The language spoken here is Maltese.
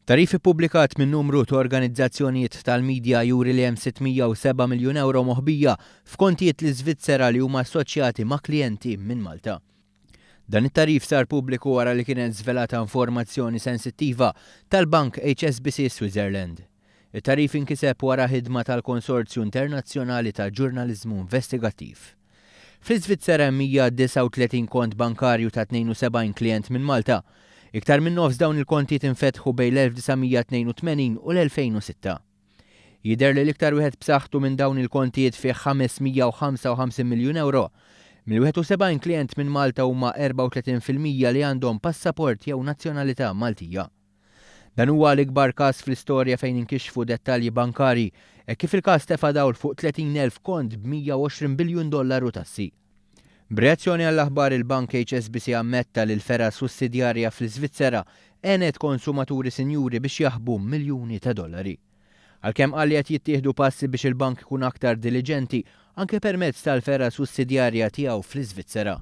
Tarif ippubblikat minn numru ta' organizzazzjonijiet tal-medja juri li hemm 607 miljun euro moħbija f'kontijiet l-Iżvizzera li huma assoċjati ma' klijenti minn Malta. Dan it-tarif sar pubbliku wara li kienet żvelata informazzjoni sensittiva tal-Bank HSBC Switzerland. It-tarif inkiseb wara ħidma tal-Konsorzju Internazzjonali ta' Ġurnaliżmu Investigattiv. Fl-Iżvizzera hemm 139 kont bankarju ta' 72 klient minn Malta. Iktar minn nofs dawn il-konti tinfetħu bejn l-1982 u l-2006. Jidher li l-iktar wieħed b'saħħtu minn dawn il-kontijiet fih 555 miljun euro. Mill-71 klient minn Malta huma 34% li għandhom passaport jew nazzjonalità Maltija. Dan huwa l-ikbar każ fl-istorja fejn inkixfu dettalji bankari kif il-każ tefa' dawl fuq 30,000 kont b'120 biljun dollaru tassi. B'reazzjoni għall-aħbar il-Bank HSBC ammetta li l-fera sussidjarja fl-Iżvizzera għenet konsumaturi sinjuri biex jaħbu miljuni ta' dollari. Għalkemm qal li qed jittieħdu passi biex il-bank ikun aktar diligenti anke permezz tal-fera sussidjarja tiegħu fl-Iżvizzera.